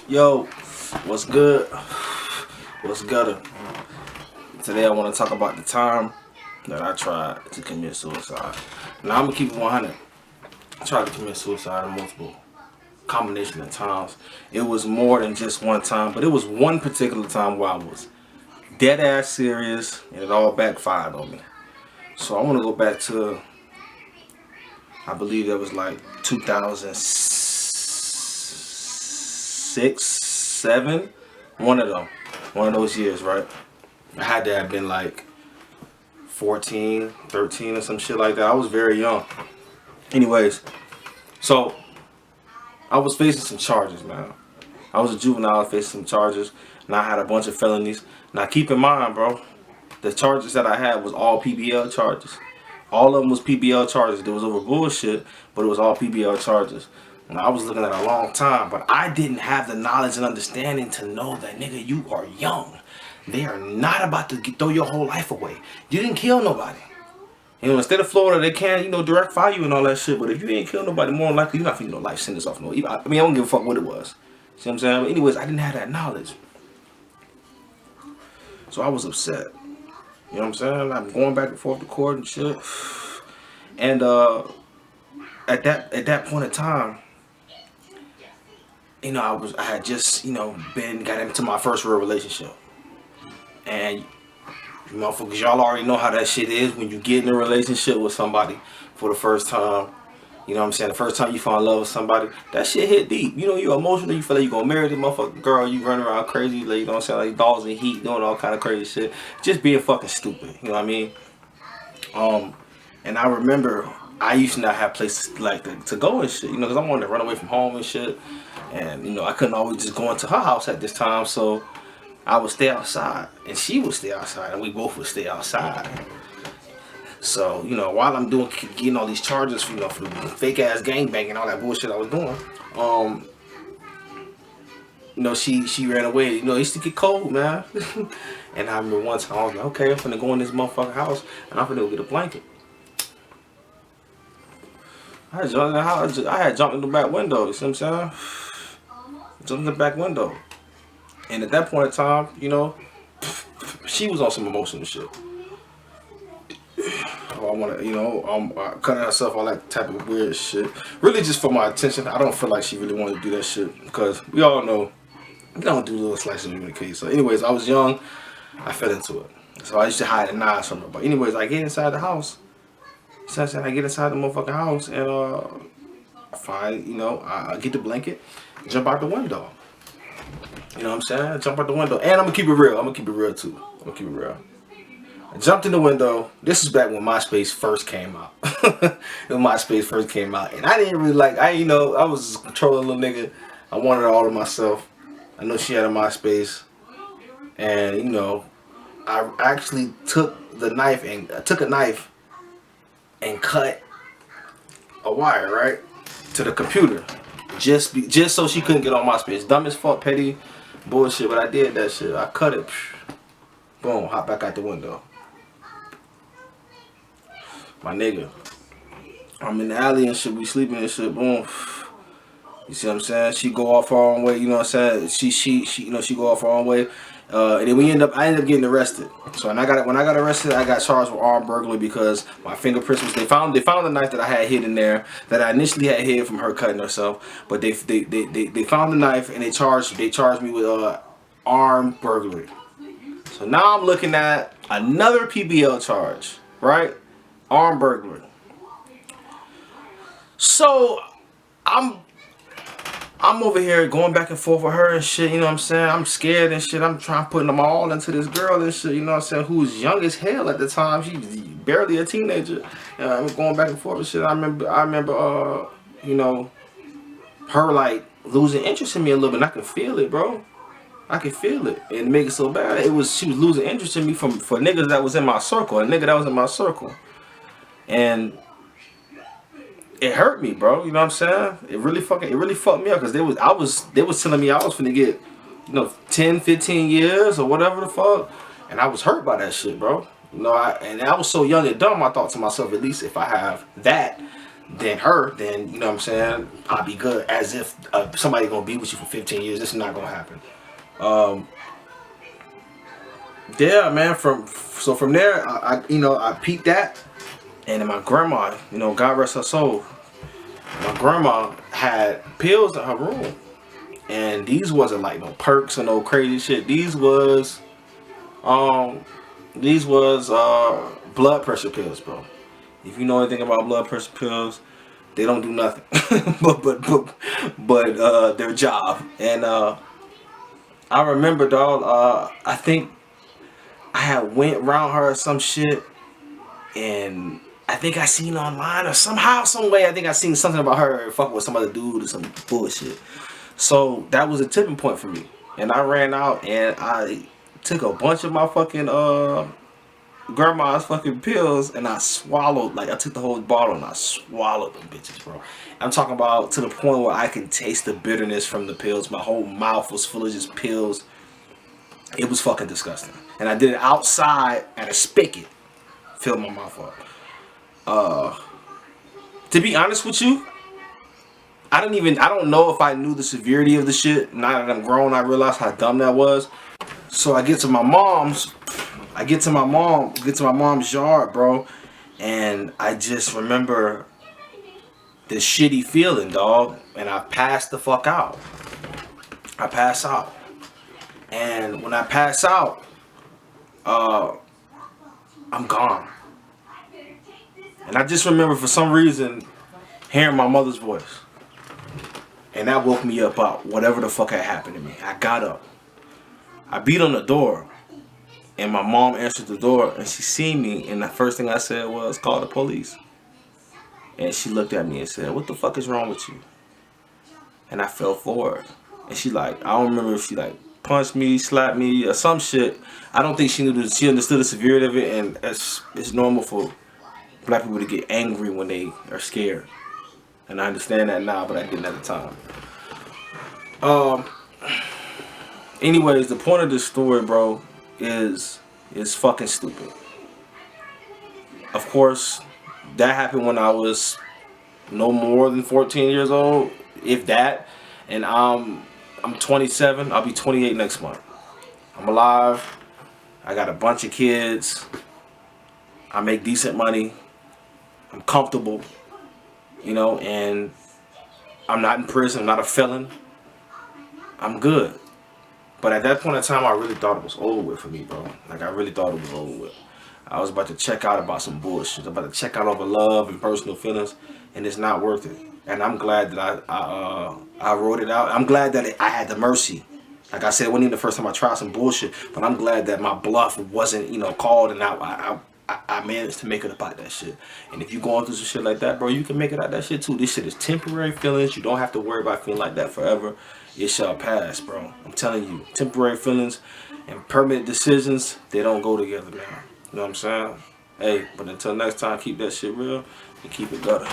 Yo, what's good? What's good? Today I want to talk about the time that I tried to commit suicide. Now I'm gonna keep it 100. I tried to commit suicide multiple combination of times. It was more than just one time, but it was one particular time where I was dead ass serious and it all backfired on me. So I want to go back to, I believe that was like 2006, 7, one of them, one of those years, right? I had to have been like 14, 13 or some shit like that. I was very young. Anyways, so I was facing some charges, man. I was a juvenile facing some charges, and I had a bunch of felonies. Now keep in mind, bro, the charges that I had was all PBL charges. All of them was PBL charges. There was over bullshit, but it was all PBL charges. And I was looking at a long time, but I didn't have the knowledge and understanding to know that, nigga, you are young. They are not about to throw your whole life away. You didn't kill nobody. You know, in the state of Florida, they can't, direct fire you and all that shit. But if you ain't kill nobody, more than likely, you're not finna life sentence off no. I mean, I don't give a fuck what it was. See what I'm saying? But anyways, I didn't have that knowledge. So I was upset. You know what I'm saying? I'm going back and forth to court and shit. And at that point in time, I had just, got into my first real relationship. And you motherfuckers, y'all already know how that shit is when you get in a relationship with somebody for the first time. You know what I'm saying? The first time you fall in love with somebody, that shit hit deep. You know, you're emotional. You feel like you're gonna marry the motherfucking girl. You running around crazy, like, you know what I'm saying? Like dogs in heat, doing all kind of crazy shit. Just being fucking stupid. You know what I mean? And I remember I used to not have places like to go and shit. You know, because I wanted to run away from home and shit. And, I couldn't always just go into her house at this time. So I would stay outside. And she would stay outside. And we both would stay outside. So, while I'm getting all these charges, for the fake ass gangbang and all that bullshit I was doing, she ran away. It used to get cold, man. And I remember one time I was like, okay, I'm finna go in this motherfucking house and I'm finna go get a blanket. I had jumped in the back window, you see what I'm saying? Jumped in the back window. And at that point in time, she was on some emotional shit. I want to, cutting herself, all that type of weird shit. Really just for my attention. I don't feel like she really wanted to do that shit because we all know you don't do little slices of the case. So anyways, I was young. I fell into it. So I used to hide the knives from her. But anyways, I get inside the house. I get inside the motherfucking house and I get the blanket, jump out the window. You know what I'm saying? Jump out the window. And I'm going to keep it real. I'm going to keep it real too. I'm going to keep it real. I jumped in the window. This is back when MySpace first came out. When MySpace first came out. And I didn't really I was a controlling little nigga. I wanted it all to myself. I know she had a MySpace. And, I actually took a knife and cut a wire, right, to the computer. Just so she couldn't get on MySpace. Dumb as fuck, petty bullshit, but I did that shit. I cut it. Boom, hop back out the window. My nigga, I'm in the alley and shit, we sleeping and shit, boom. You see what I'm saying? She go off her own way, you know what I'm saying? She go off her own way. And then I ended up getting arrested. So when I got arrested, I got charged with armed burglary because my fingerprints was, they found the knife that I had hidden there that I initially had hid from her cutting herself. But they found the knife and they charged me with armed burglary. So now I'm looking at another PBL charge, right? Armed burglary. So I'm over here going back and forth with her and shit, you know what I'm saying? I'm scared and shit. I'm trying putting them all into this girl and shit, you know what I'm saying? Who was young as hell at the time. She was barely a teenager. I'm going back and forth and shit. I remember, her like losing interest in me a little bit. And I could feel it, bro. I could feel it. And make it so bad. She was losing interest in me for niggas that was in my circle. A nigga that was in my circle. And it hurt me, bro. You know what I'm saying? It really fucked me up because they was telling me I was finna get, 10, 15 years or whatever the fuck, and I was hurt by that shit, bro. I was so young and dumb. I thought to myself, at least if I have that, than her, then you know what I'm saying, I'll be good. As if somebody gonna be with you for 15 years. This is not gonna happen. Yeah, man. From there, I peeped that, and then my grandma, God rest her soul, my grandma had pills in her room, and these wasn't like no perks or no crazy shit. These was blood pressure pills, bro. If you know anything about blood pressure pills, they don't do nothing but their job. And I remember, dog. I think I had went around her or some shit, and I think I seen online or somehow, some way, I think I seen something about her fucking with some other dude or some bullshit. So that was a tipping point for me, and I ran out and I took a bunch of my fucking grandma's fucking pills, and I swallowed, like I took the whole bottle and I swallowed them bitches, bro. I'm talking about to the point where I can taste the bitterness from the pills. My whole mouth was full of just pills. It was fucking disgusting. And I did it outside at a spigot. Filled my mouth up. To be honest with you, I don't know if I knew the severity of the shit. Now that I'm grown, I realize how dumb that was. So I get to my mom's yard, bro, and I just remember this shitty feeling, dog, and I passed the fuck out. I pass out. And when I pass out, I'm gone. And I just remember for some reason hearing my mother's voice. And that woke me up out whatever the fuck had happened to me. I got up. I beat on the door. And my mom answered the door and she seen me, and the first thing I said was, call the police. And she looked at me and said, what the fuck is wrong with you? And I fell forward. And she I don't remember if she punched me, slapped me, or some shit. I don't think she understood the severity of it, and it's normal for black people to get angry when they are scared. And I understand that now, but I didn't at the time. Anyways, the point of this story, bro, is fucking stupid. Of course, that happened when I was no more than 14 years old, if that. And I'm 27. I'll be 28 next month. I'm alive. I got a bunch of kids. I make decent money. I'm comfortable, and I'm not in prison. I'm not a felon. I'm good. But at that point in time, I really thought it was over with for me, bro. I really thought it was over with. I was about to check out about some bullshit. I'm about to check out over love and personal feelings, and it's not worth it. And I'm glad that I wrote it out. I'm glad that I had the mercy. Like I said, it wasn't even the first time I tried some bullshit, but I'm glad that my bluff wasn't, called, and I managed to make it about that shit. And if you're going through some shit like that, bro, you can make it out that shit too. This shit is temporary feelings. You don't have to worry about feeling like that forever. It shall pass, bro. I'm telling you, temporary feelings and permanent decisions, they don't go together, man. You know what I'm saying? Hey, but until next time, keep that shit real and keep it gutter.